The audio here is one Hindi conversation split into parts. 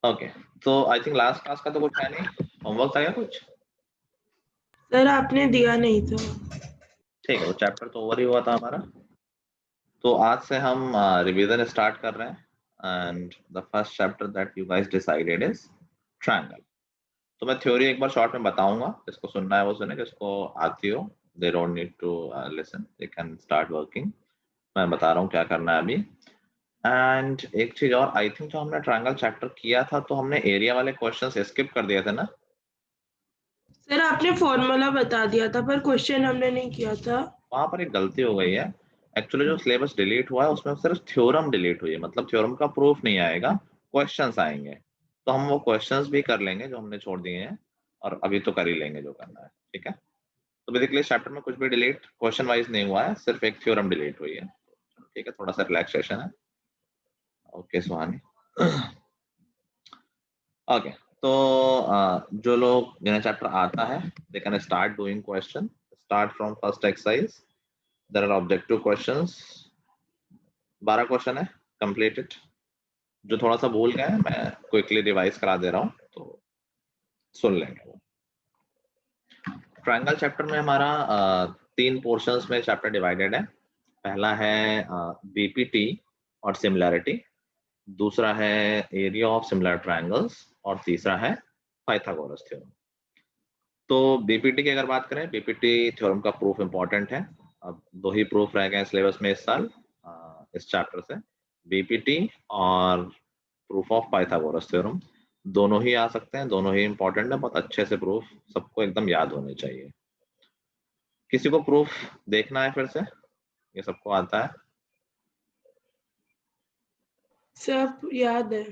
ओके, तो आई थिंक लास्ट क्लास का तो कुछ है नहीं, होमवर्क था क्या कुछ? सर आपने दिया नहीं था। ठीक है, वो चैप्टर तो ओवर ही हुआ था हमारा। तो आज से हम रिवीजन स्टार्ट कर रहे हैं and the first chapter that you guys decided is triangle. तो मैं थ्योरी एक बार शॉर्ट में बताऊंगा, जिसको सुनना है वो सुने, जिसको आती हो they don't need to listen, they can start working. मैं बता रहा हूँ क्या करना है अभी। एंड एक चीज और, आई थिंक जो हमने ट्रायंगल चैप्टर किया था तो हमने एरिया वाले क्वेश्चंस स्किप कर दिए थे ना। सर आपने फॉर्मूला बता दिया था पर क्वेश्चन हमने नहीं किया था। वहां पर एक गलती हो गई है। एक्चुअली जो सिलेबस डिलीट हुआ है उसमें सिर्फ थ्योरम डिलीट हुई है, मतलब थ्योरम का प्रूफ नहीं आएगा, क्वेश्चंस आएंगे। तो हम वो क्वेश्चंस भी कर लेंगे जो हमने छोड़ दिए हैं, और अभी तो कर ही लेंगे जो करना है, ठीक है। तो बेसिकली चैप्टर में कुछ भी डिलीट क्वेश्चन वाइज नहीं हुआ है, सिर्फ एक थ्योरम डिलीट हुई है, ठीक है। थोड़ा सा रिलैक्सेशन है। ओके सुहानी। ओके, तो जो लोग जिन्हें चैप्टर आता है they can start doing question, start from first exercise. There are objective questions, 12 question है कंप्लीटेड। जो थोड़ा सा भूल गए मैं क्विकली रिवाइज करा दे रहा हूँ, तो सुन लेंगे वो। ट्रायंगल चैप्टर में हमारा 3 पोर्शंस में चैप्टर डिवाइडेड है। पहला है बीपीटी और सिमिलैरिटी, दूसरा है एरिया ऑफ सिमिलर ट्रायंगल्स, और तीसरा है पाइथागोरस थ्योरम। तो बीपीटी की अगर बात करें, बीपीटी थ्योरम का प्रूफ इंपॉर्टेंट है। अब 2 ही प्रूफ रह गए सिलेबस में इस साल इस चैप्टर से, बीपीटी और प्रूफ ऑफ पाइथागोरस थ्योरम। दोनों ही आ सकते हैं, दोनों ही इंपॉर्टेंट है, बहुत अच्छे से प्रूफ सबको एकदम याद होने चाहिए। किसी को प्रूफ देखना है फिर से, ये सबको आता है? सब याद है।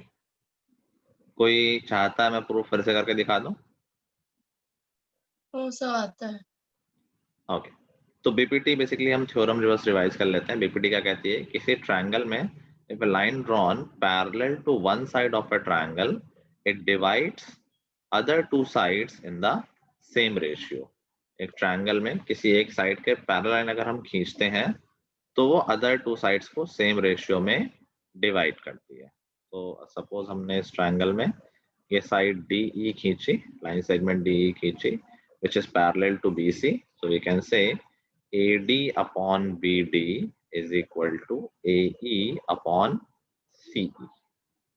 कोई चाहता है मैं प्रूफ फिर से करके दिखा दूं? सब आता है। ओके, तो बीपीटी बेसिकली हम थ्योरम रिवर्स रिवाइज कर लेते हैं। बीपीटी क्या कहती है, किसी ट्रायंगल में if a line drawn parallel to one side of a triangle it divides other two sides in the same ratio. एक ट्रायंगल में किसी एक साइड के पैरेलल लाइन अगर हम खींचते हैं तो वो अदर टू साइड्स को सेम रेशियो में डिवाइड करती है। तो सपोज हमने इस ट्रायंगल में ये साइड DE खींची, लाइन सेगमेंट DE खींची which is parallel to BC, so we can say AD upon BD is equal to AE upon CE,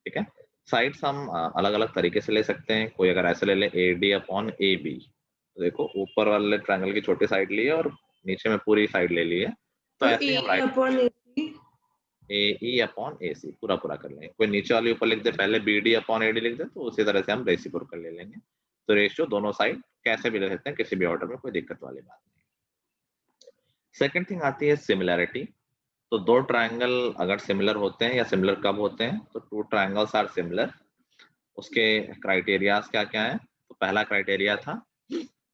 ठीक है। साइड्स हम अलग अलग तरीके से ले सकते हैं। कोई अगर ऐसे ले ले AD अपॉन AB, तो देखो ऊपर वाले ट्रायंगल की छोटी साइड ली है और नीचे में पूरी साइड ले ली है, तो तो ऐसे ही हम ए अपॉन ए AE अपॉन AC पूरा पूरा कर लेंगे। कोई नीचे वाले ऊपर लिख दे पहले BD अपॉन AD लिख दे, तो उसी तरह से हम रेसिप्रोकल ले लेंगे। तो रेशियो दोनों साइड कैसे भी ले सकते हैं, किसी भी ऑर्डर में, कोई दिक्कत वाली बात नहीं। सेकंड थिंग आती है सिमिलैरिटी। तो 2 ट्रायंगल अगर सिमिलर होते हैं, या सिमिलर कब होते हैं, तो 2 ट्रायंगल्स आर सिमिलर। उसके क्राइटेरियाज क्या क्या है? तो पहला क्राइटेरिया था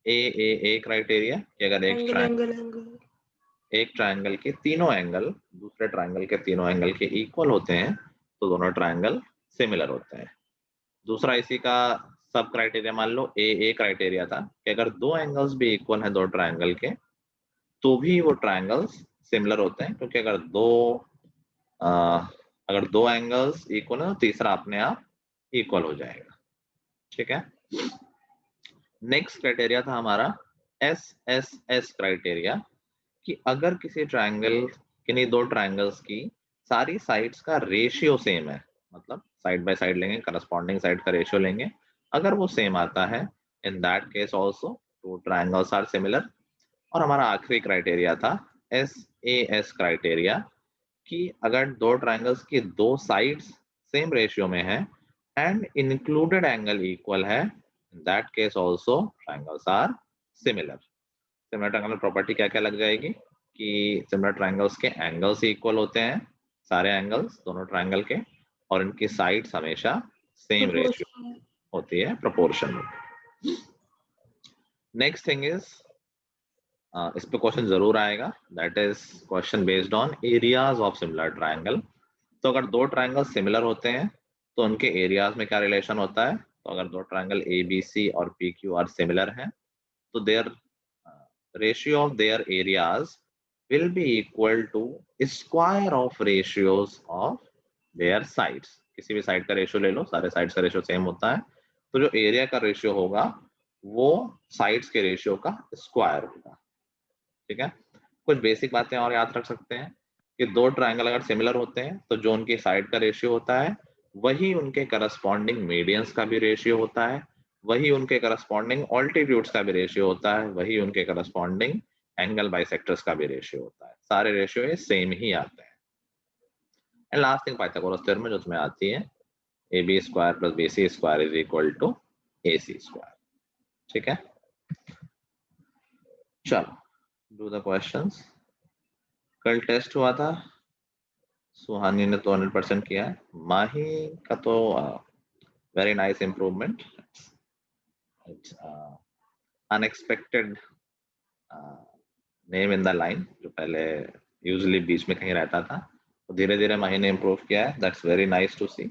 ए क्राइटेरिया, कि अगर एंगल एंगल एंगल। एक ट्रायंगल के तीनों एंगल दूसरे ट्रायंगल के तीनों एंगल के इक्वल होते हैं तो दोनों ट्रायंगल सिमिलर होते हैं। दूसरा इसी का सब क्राइटेरिया मान लो ए क्राइटेरिया था, कि अगर 2 एंगल्स भी इक्वल हैं 2 ट्रायंगल के तो भी वो ट्रायंगल्स सिमिलर होते हैं, क्योंकि अगर दो एंगल्स इक्वल है तो तीसरा अपने आप इक्वल हो जाएगा, ठीक है। नेक्स्ट क्राइटेरिया था हमारा एस क्राइटेरिया, कि अगर किसी ट्रायंगल, किन्हीं 2 ट्रायंगल्स की सारी साइड्स का रेशियो सेम है, मतलब साइड बाय साइड लेंगे, करस्पॉन्डिंग साइड का रेशियो लेंगे, अगर वो सेम आता है in that case also 2 triangles are similar. और हमारा आखिरी क्राइटेरिया था एस क्राइटेरिया, कि अगर 2 ट्रायंगल्स की 2 साइड्स सेम रेशियो में है एंड इंक्लूडेड एंगल इक्वल है, in that case also triangles are similar. Similar triangle property क्या क्या लग जाएगी, कि सिमिलर ट्रायंगल्स के एंगल्स इक्वल होते हैं, सारे एंगल्स दोनों ट्रायंगल के, और इनकी साइड्स हमेशा सेम रेशियो होती है, प्रोपोर्शन में। नेक्स्ट थिंग इज, इस पे क्वेश्चन जरूर आएगा, that is question based on areas of similar triangle. तो अगर 2 ट्रायंगल सिमिलर होते हैं तो उनके एरियाज में क्या रिलेशन होता है? तो अगर 2 ट्रायंगल ABC और PQ आर सिमिलर हैं तो their ratio of their areas will be equal to square of ratios of their sides, किसी भी साइड का रेशियो ले लो, सारे साइड्स का रेशियो सेम होता है, तो जो एरिया का रेशियो होगा वो साइड्स के रेशियो का स्क्वायर होगा। ठीक है, कुछ बेसिक बातें और याद रख सकते हैं कि दो ट्रायंगल अगर सिमिलर होते हैं तो जो उनकी साइड का रेशियो होता है वही उनके करस्पॉन्डिंग मीडियंस का भी रेशियो होता है, वही उनके करस्पॉन्डिंग ऑल्टीट्यूड्स का भी रेशियो होता है, वही उनके करस्पॉन्डिंग एंगल बाइसेक्टर्स का भी रेशियो होता है। सारे रेशियो ये सेम ही आते हैं। And last thing Pythagoras theorem में जो तुम्हें आती है, AB square plus BC square is equal to AC square. ठीक है, चलो डू द क्वेश्चंस। कल टेस्ट हुआ था, सुहानी ने तो 100% किया है, माही का तो very nice improvement, unexpected name in the line, जो पहले यूजुअली बीच में कहीं रहता था, तो धीरे धीरे माही ने इम्प्रूव किया है। That's very nice to see,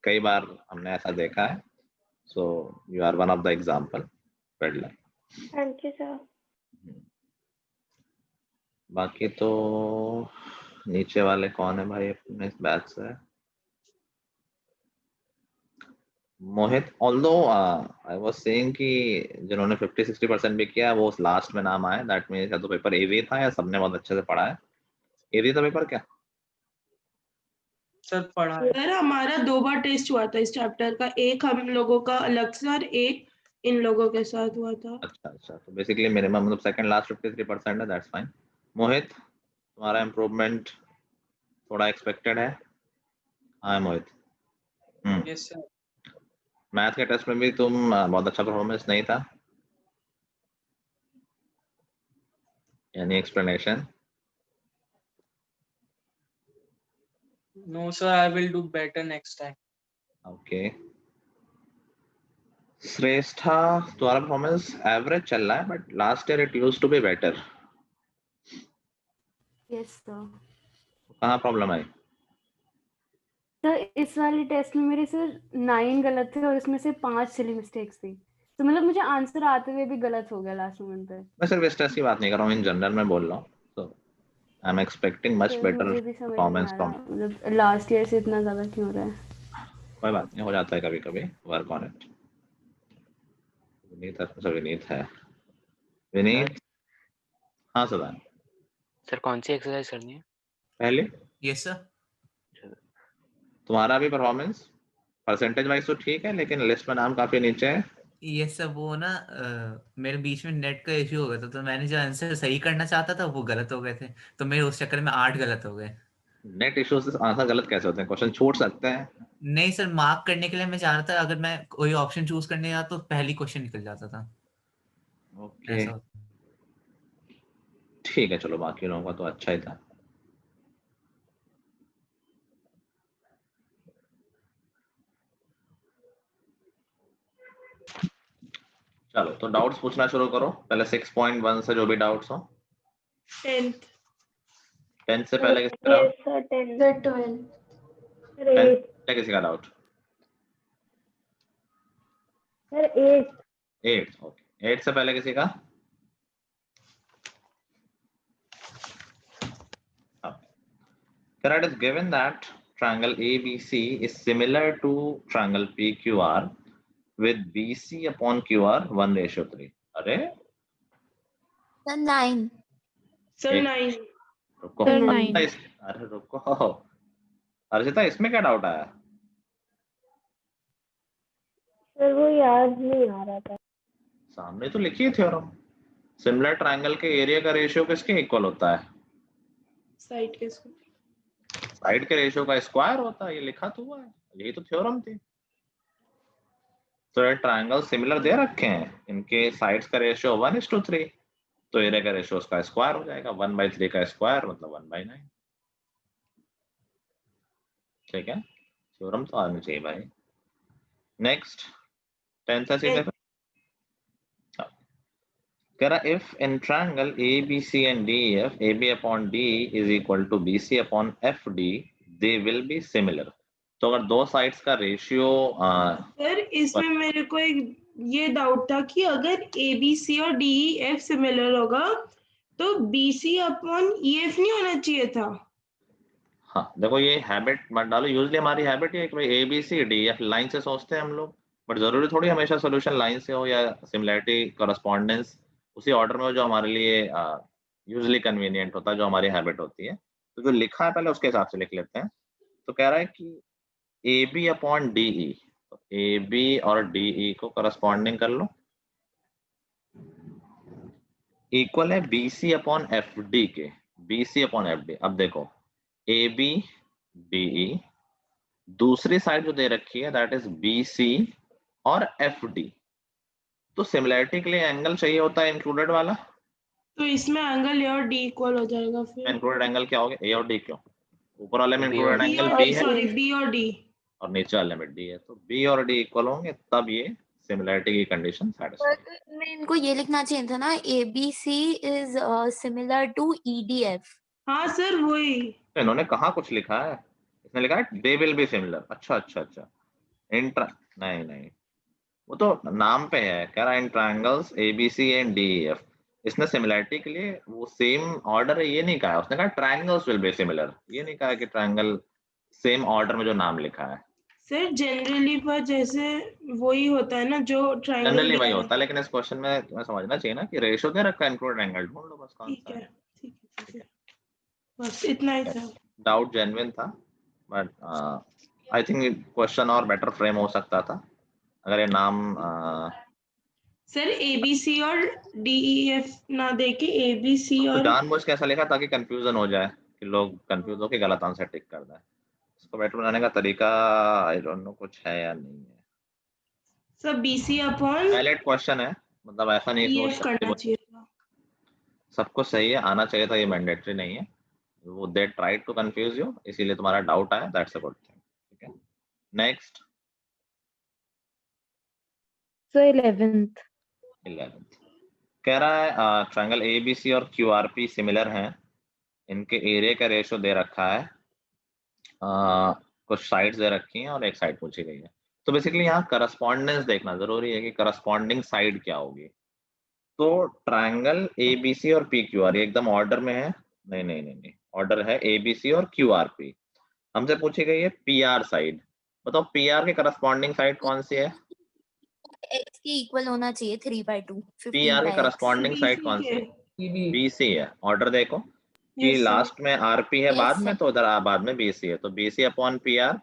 कई बार हमने ऐसा देखा है। So you are one of the example. Well done, thank you sir. बाकी तो नीचे वाले कौन है भाई अपने बैच से? मोहित, ऑल्दो आई वाज सेइंग कि जिन्होंने 50-60% भी किया वो लास्ट में नाम आए, दैट मींस या तो पेपर एवी था या सबने बहुत अच्छे से पढ़ा है। एवी था पेपर क्या? सर पढ़ा है। सर हमारा 2 बार टेस्ट हुआ था इस चैप्टर का, एक हम लोगों का अलग से और एक इन लोगों के साथ हुआ था। अच्छा अच्छा, तो बेसिकली मिनिमम मतलब सेकंड लास्ट 53% है, दैट्स फाइन। मोहित, तुम्हारा इम्प्रूवमेंट थोड़ा एक्सपेक्टेड है? हाँ मोहित। Yes sir. मैथ के टेस्ट में भी तुम बहुत अच्छा परफॉर्मेंस नहीं था, any explanation? No sir, I will do better next time. Okay. Shreshtha, तुम्हारा परफॉर्मेंस एवरेज चल रहा है, but last year it used to be better. Yes sir. कहाँ प्रॉब्लम आई? सर इस वाली टेस्ट में मेरे सर 9 गलत थे और इसमें से 5 सिली मिस्टेक्स थी, तो मतलब मुझे आंसर आते हुए भी गलत हो गया लास्ट मोमेंट पे। मैं सिर्फ इस टेस्ट की बात नहीं कर रहा हूँ, इन जनरल में बोल रहा हूँ। तो I am expecting much sir better मुझे भी समझ नहीं परफॉर्मेंस आ फ्रॉम। रहा, मतलब लास्ट ईयर से इतना ज्यादा क्यों हो रहा है। कोई बात नहीं, हो जाता है कभी कभी, वर्क ऑन इट। विनीत, अच्छा विनीत है। विनीत, हाँ सदा। सर कौन सी एक्सरसाइज करनी है? पहले यस सर। तुम्हारा भी परफॉर्मेंस परसेंटेज वाइज तो ठीक है, लेकिन लिस्ट में नाम काफी नीचे है। यस सर, वो ना मेरे बीच में नेट का इश्यू हो गया था, तो मैंने जो आंसर सही करना चाहता था वो गलत हो गए थे, तो मेरे उस चक्कर में 8 गलत हो गए। नेट इश्यू से आंसर गलत कैसे होते हैं? क्वेश्चन छूट सकते हैं। नहीं सर, मार्क करने के लिए मैं चाह रहा था, अगर मैं कोई ऑप्शन चूज करने जाता तो पहली क्वेश्चन निकल जाता था। ओके ऐसा होता। ठीक है, चलो बाकी लोगों का तो अच्छा ही था। चलो तो डाउट्स पूछना शुरू करो, पहले 6.1 से जो भी डाउट्स हो। 10th 10 से पहले किसी का डाउट? Sir 10 sir 12। सर 10 8 से किसी का डाउट? सर 8 8 ओके, 8 से पहले किसी का? Here it is given that triangle ABC is similar to triangle PQR with BC upon QR 1:3। अरे सर 9। सर एक- 9 रुको, Sir, 9। अरे रुको अर्षिता, इसमें क्या डाउट आया? सर वो याद नहीं आ रहा था। सामने तो लिखी है थ्योरम, सिमिलर ट्रायंगल के एरिया का रेशियो किसके इक्वल होता है? साइड के स्कूल। साइड के रेशियो का स्क्वायर होता है, ये लिखा तो हुआ है, यही तो थ्योरम थी। तो ये ट्रायंगल सिमिलर दे रखे हैं, इनके साइड्स का रेशियो 1:3, तो एरिया का रेशियो उसका स्क्वायर हो जाएगा, 1/3 का स्क्वायर मतलब 1/9। ठीक है, थ्योरम तो आना चाहिए भाई। नेक्स्ट 10 से सीधे कह रहा if in triangle ABC and DEF AB upon D is equal to BC upon FD they will be similar। तो अगर दो साइड्स का रेशियो सर इसमें मेरे को एक ये डाउट था कि अगर ABC और DEF सिमिलर होगा तो BC अपॉन EF नहीं होना चाहिए था? हाँ देखो ये हैबिट मत डालो, यूजली हमारी हैबिट ये है कि भाई A B C D F line से सोचते हैं हम लोग, बट जरूरी थोड़ी हमेशा सोल्यूशन लाइन से हो या सिमिलैरिटी करस्पॉन्डेंस उसी ऑर्डर में हो जो हमारे लिए यूजली कन्वीनियंट होता है, जो हमारी हैबिट होती है। तो जो लिखा है पहले उसके हिसाब से लिख लेते हैं। तो कह रहा है कि A B upon D E, तो ए बी और डी ई को करस्पॉन्डिंग कर लो, इक्वल है B C upon F D के, B C upon F D. अब देखो ए बी डी ई, दूसरी साइड जो दे रखी है दैट इज बी सी और एफ डी। तो सिमिलैरिटी के लिए एंगल चाहिए होता है इंक्लूडेड वाला, तो इसमें एंगल ए और डी इक्वल हो जाएगा फिर। इंक्लूडेड एंगल क्या हो गया, ए और डी क्यों, ऊपर वाले में B और इंक्लूडेड D। एंगल बी और बी डी, है सॉरी बी और डी। और नीचे वाले में डी है, तो बी और डी इक्वल होंगे तब ये सिमिलैरिटी की कंडीशन सैटिस्फाई। पर मैं इनको ये लिखना चाहिए था ना, ABC is similar to EDF। हाँ सर वही। तो इन्होंने कहाँ कुछ लिखा है, इसने लिखा है दे विल बी सिमिलर। अच्छा अच्छा अच्छा, इंट्रा नहीं नहीं, वो तो नाम पे है, कह रहा है इन ट्रायंगल्स ABC एंड DEF। इसने सिमिलैरिटी के लिए वो सेम ऑर्डर है ये नहीं कहा है, उसने कहा ट्रायंगल्स विल बी सिमिलर, ये नहीं कहा कि ट्रायंगल सेम ऑर्डर में जो नाम लिखा है। सर जनरली पर जैसे वही होता है ना जो ट्रायंगल। जनरली वही होता है, लेकिन इस क्वेश्चन में तुम्हें समझना चाहिए ना कि रेशियो दे रखा है, इंक्लूडेड एंगल ढूंढ लो बस कौन ठीक सा है है। ठीक है, बस इतना ही था। डाउट जेन्युइन था, बट आई थिंक क्वेश्चन और बेटर फ्रेम हो सकता था अगर ये नाम सर ABC और DEF ना देके ABC तो और जानबूझ के ऐसा लिखा ताकि कंफ्यूजन हो जाए कि लोग कंफ्यूज होकर गलत आंसर टिक कर दें। इसको बेटर बनाने का तरीका आई डोंट नो कुछ है या नहीं है। सब BC अपॉन वैलिड क्वेश्चन है, मतलब ऐसा नहीं सोच DEF करना सकते चाहिए था। सब कुछ सही है, आना चाहिए था, ये मैंडेटरी नहीं है। वो they tried to confuse you, इसीलिए तुम्हारा डाउट आया, दैट्स अ गुड थिंग। ठीक है, नेक्स्ट सर 11th। 11th कह रहा है ट्रायंगल ABC और QRP सिमिलर हैं, इनके एरिया का रेशियो दे रखा है, कुछ साइड्स दे रखी हैं और एक साइड पूछी गई है। तो बेसिकली यहाँ करस्पॉन्डेंस देखना जरूरी है कि करस्पॉन्डिंग साइड क्या होगी। तो ट्रायंगल ABC और PQR एकदम ऑर्डर में है, नहीं नहीं नहीं नहीं, ऑर्डर है ABC और QRP। हमसे पूछी गई है PR साइड, बताओ PR के करस्पॉन्डिंग साइड कौन सी है, X के इक्वल होना चाहिए 3/2, PR 15 के by X। करस्पॉन्डिंग साइड कौन सी है, BC है। ऑर्डर देखो कि Yes, sir. लास्ट में RP है Yes, बाद में, sir. तो उधर बाद में BC है, तो BC अपॉन PR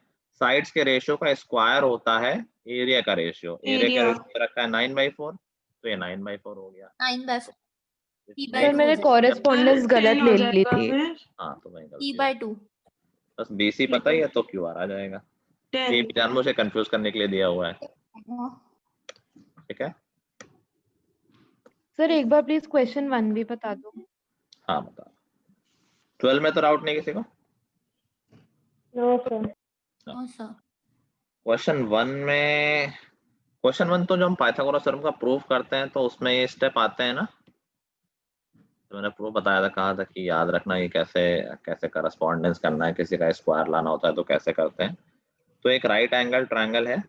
साइड्स के रेशियो का स्क्वायर होता है एरिया का रेशियो, एरिया का Area. रेशियो रखा है 9/4, तो ये 9/4 हो गया। 9/4। सर मैंने कॉरेस्पॉन्डेंस गलत ले ली थी। हाँ तो वही गलती है। 3/2। बस BC पता ही है तो QR आ जाएगा, ये 10। जानबूझ से कंफ्यूज करने के लिए दिया हुआ है। ठीक है, सर एक बार प्लीज क्वेश्चन 1 भी बता दो। हाँ बता। 12 में तो डाउट नहीं किसी को? No sir. हाँ सर। क्वेश्चन 1 में, क्वेश्चन 1 तो जो हम पाइथागोरस थ्योरम का प्रूफ करते हैं तो उसमें ये स्टेप आते हैं ना, तो मैंने प्रूफ बताया था, कहा था कि याद रखना ये कैसे कैसे करस्पॉन्डेंस करना है, किसी का स्क्वायर लाना होता है तो कैसे करते हैं। तो एक राइट एंगल ट्रायंगल है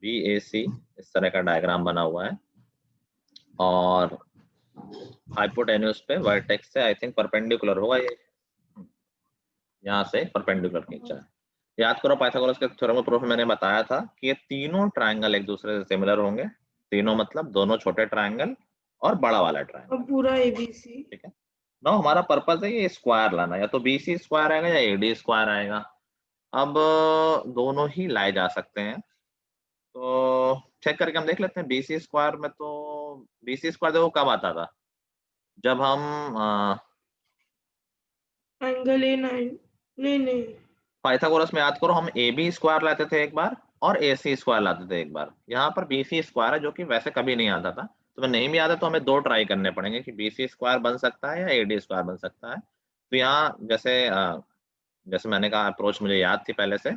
BAC, इस तरह का डायग्राम बना हुआ है और हाइपोटेन्यूज पे वर्टेक्स से आई थिंक परपेंडिकुलर होगा, ये यहाँ से परपेंडिकुलर खींचा है। याद करो पाइथागोरस के थ्योरम प्रूफ में मैंने बताया था कि ये तीनों ट्रायंगल एक दूसरे से सिमिलर होंगे, तीनों मतलब दोनों छोटे ट्रायंगल और बड़ा वाला ट्रायंगल। और पूरा ABC। ठीक है, ना हमारा पर्पस है ये स्क्वायर लाना, या तो BC स्क्वायर आएगा या AD स्क्वायर आएगा। अब दोनों ही लाए जा सकते हैं, तो चेक करके हम देख लेते हैं। BC स्क्वायर में तो BC स्क्वायर देखो कब आता था, जब हम एंगल A9 नहीं पाइथागोरस में याद करो हम AB स्क्वायर लाते थे एक बार और AC स्क्वायर लाते थे एक बार। यहाँ पर BC स्क्वायर है जो कि वैसे कभी नहीं आता था, तो मैं नहीं भी आता तो हमें दो ट्राई करने पड़ेंगे कि BC स्क्वायर बन सकता है या AD स्क्वायर बन सकता है। तो यहाँ जैसे मैंने कहा अप्रोच मुझे याद थी पहले से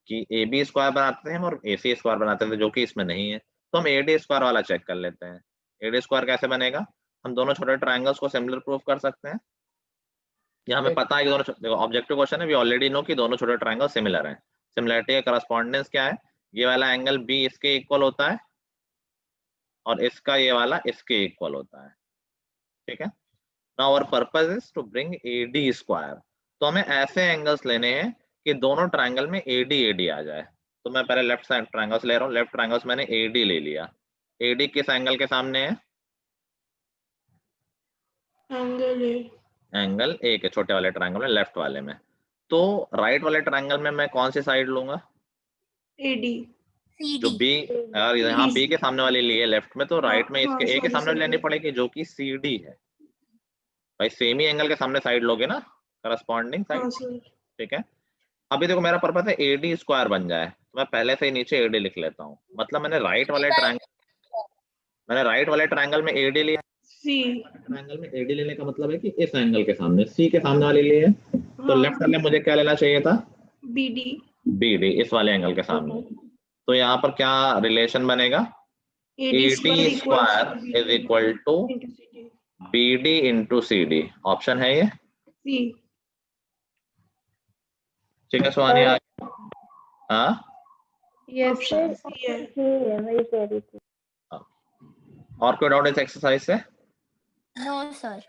कि AB स्क्वायर बनाते थे हम और AC स्क्वायर बनाते थे, जो कि इसमें नहीं है, तो हम AD स्क्वायर वाला चेक कर लेते हैं। AD स्क्वायर कैसे बनेगा, हम दोनों छोटे ट्रायंगल्स को सिमिलर प्रूफ कर सकते हैं। यहाँ हमें पता है कि दोनों, देखो ऑब्जेक्टिव क्वेश्चन है, वी ऑलरेडी नो कि दोनों छोटे ट्रायंगल सिमिलर हैं। सिमिलरिटी का करस्पॉन्डेंस क्या है, ये वाला एंगल B इसके इक्वल होता है और इसका ये वाला इसके इक्वल होता है। ठीक है, now our purpose is to bring AD square. तो हमें ऐसे एंगल्स लेने हैं कि दोनों ट्रायंगल में एडी एडी आ जाए। तो मैं पहले लेफ्ट साइड ट्रायंगल्स ले रहा हूँ। लेफ्ट ट्रायंगल्स मैंने एडी ले लिया। एडी किस एंगल के सामने है? एंगल ए, एंगल ए के छोटे वाले ट्रायंगल में, लेफ्ट वाले में। तो राइट वाले ट्रायंगल में मैं कौन सी साइड लूंगा? एडी, जो CD बी, अगर यहाँ बी के सामने वाली ली है लेफ्ट में, तो राइट में हाँ, इसके ए के sorry, सामने sorry. लेनी पड़ेगी जो कि सी डी है। भाई सेम ही एंगल के सामने साइड लोगे ना, करस्पॉन्डिंग साइड। हाँ सर, ठीक है, अभी देखो मेरा पर्पस है एडी स्क्वायर बन जाए, तो मैं पहले से ही नीचे एडी लिख लेता हूँ। मतलब मैंने राइट वाले ट्रायंगल में एडी लिया। सी, ट्रायंगल में एडी लेने का मतलब है कि इस एंगल के सामने, सी के सामने वाली ली है। तो हाँ, लेफ्ट वाले मुझे क्या लेना चाहिए था? बीडी, बीडी, इस वाले एंगल के सामने। तो यहाँ पर क्या रिलेशन बनेगा? AD AD square is equal to BD into CD। Option है ये। सी, ठीक है सुहानी, हाँ यस ऑप्शन सर। सी है। और कोई डाउट इस एक्सरसाइज से? No sir,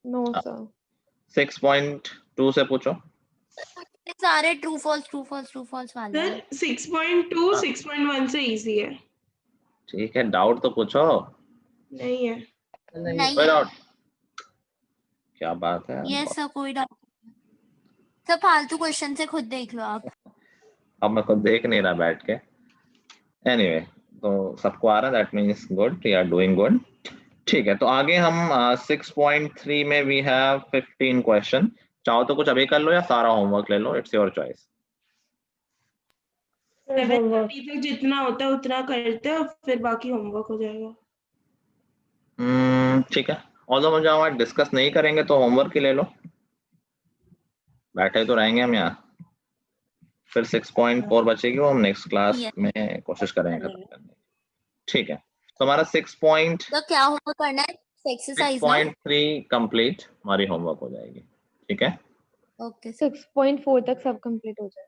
no sir. 6.2 से पूछो। सारे ट्रू फॉल्स वाले हैं। सर 6.2 6.1 से इजी है। ठीक है, डाउट तो पूछो। नहीं है। नहीं कोई डाउट? क्या बात है, यस सर, कोई डाउट सर, फालतू क्वेश्चन से खुद देख लो आप। अब मैं खुद देख नहीं रहा बैठ के। एनीवे, तो सबको आ रहा है, that means good, you are doing good. ठीक है, तो आगे हम 6.3 में वी हैव 15 क्वेश्चन। चाहो तो कुछ अभी कर लो या सारा होमवर्क ले लो, इट्स योर चॉइस। 7:30 तक जितना होता है उतना करते हैं और फिर बाकी होमवर्क हो जाएगा। ठीक है, ऑल्दो मुझे आज डिस्कस नहीं करेंगे तो होमवर्क ही ले लो, बैठे तो रहेंगे हम यहाँ। फिर 6.4 बचेगी, वो हम नेक्स्ट क्लास Yes. में कोशिश करेंगे खत्म करने की। ठीक है, तो हमारा 6.3 तो क्या होमवर्क करना है? एक्सरसाइज ना? कंप्लीट हमारी होमवर्क हो जाएगी। ठीक है, ओके 6.4 तक सब कंप्लीट हो जाए।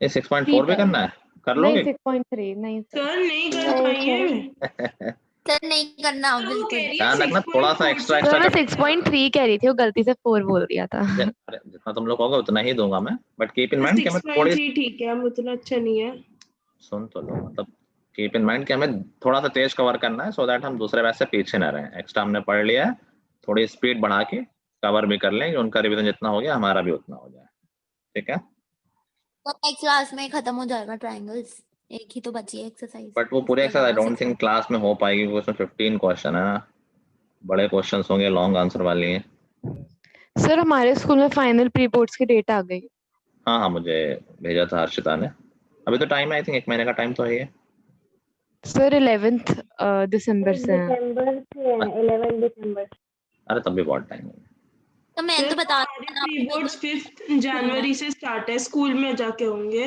ये 6.4 भी करना है, कर नहीं लोगे? 6.3 नहीं सर। सर नहीं कर पाएंगे। सर नहीं करना बिल्कुल। ध्यान रखना, थोड़ा सा एक्स्ट्रा सर मैं एक्स्ट्रा 6.3 कह रही थी, वो गलती से 4 बोल दिया था। जितना तुम लोग होगा उतना ही दूंगा मैं, बट कीप इन माइंड कि हमें थोड़ी, 6.3 ठीक है, हम उतना अच्छा नहीं है। सुन तो लो, मतलब कीप इन माइंड कि हमें थोड़ा सा तेज कवर करना है, सो दैट हम दूसरे बैच से पीछे ना रहें। एक्स्ट्रा हमने पढ़ लिया है, थोड़ी स्पीड बढ़ा के कवर भी कर लें, उनका रिवीजन जितना हो गया हमारा भी उतना हो जाए। ठीक है, तो नेक्स्ट क्लास में खत्म हो जाएगा ट्रायंगल्स, एक ही तो बची है एक्सरसाइज। बट वो पूरे exercise I don't think class में हो पाएगी, क्योंकि उसमें 15 क्वेश्चन है ना, बड़े क्वेश्चंस होंगे, लॉन्ग आंसर वाली हैं। सर हमारे स्कूल में फाइनल प्री बोर्ड्स की डेट आ गई। हाँ हाँ, मुझे भेजा था हर्षिता ने। अभी तो टाइम है, आई थिंक 1 महीने का टाइम तो है ये। सर 11th दिसंबर से है। 11 दिसंबर। अरे तब भी बहुत टाइम है। तो मैं तो बता प्री बोर्ड्स 5 जनवरी से स्टार्ट है, स्कूल में जाके होंगे।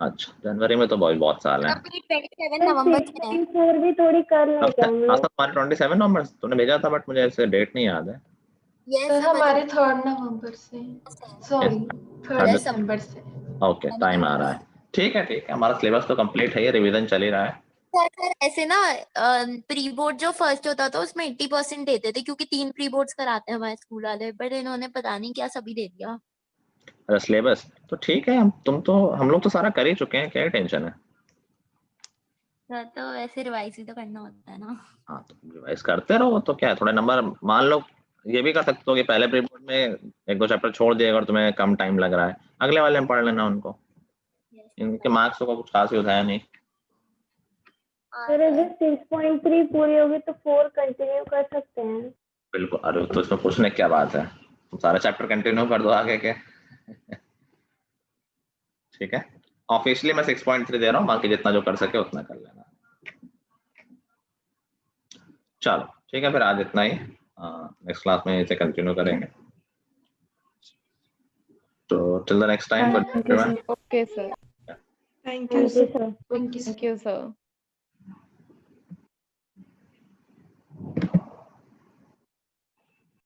अच्छा, जनवरी में तो बहुत साल है। 27 नवंबर से है। 6.4 भी थोड़ी कर लेंगे हम हाँ, लोग। हमारे 27 नवंबर तूने भेजा था, बट मुझे ऐसे डेट नहीं याद है। यस सर हमारे 3 नवंबर से, सॉरी 3 Yes. दिसंबर से। ओके, टाइम आ रहा है। ठीक है, हमारा सिलेबस तो कंप्लीट है, ये रिवीजन चल ही रहा है। सर ऐसे ना प्री बोर्ड जो फर्स्ट होता था उसमें 80% देते थे, क्योंकि 3 प्री बोर्ड्स कराते हैं हमारे स्कूल वाले, बट इन्होंने पता नहीं क्या सभी दे दिया। अरे सिलेबस तो ठीक है, हम लोग तो सारा कर ही चुके हैं, क्या टेंशन है। सर तो ऐसे रिवाइज ही तो करना होता है ना। हाँ, तो रिवाइज करते रहो, तो क्या है, थोड़े नंबर मान लो। ये भी कर सकते हो कि पहले प्री बोर्ड में 1-2 चैप्टर छोड़ दिए, अगर तुम्हें कम टाइम लग रहा है, अगले वाले में पढ़ लेना उनको। इनके मार्क्स को कुछ खास ही उठाया नहीं। सर अगर 6.3 पूरी होगी तो 4 कंटिन्यू कर सकते हैं। बिल्कुल, अरे तो इसमें पूछने क्या बात है, तुम सारे चैप्टर कंटिन्यू कर दो आगे के। ठीक है, ऑफिशियली मैं 6.3 दे रहा हूँ, बाकी जितना जो कर सके उतना कर लेना। चलो ठीक है, फिर आज इतना ही, नेक्स्ट क्लास में इसे कंटिन्यू करेंगे। तो till the next time, good. Okay sir. Thank you sir. Thank you sir.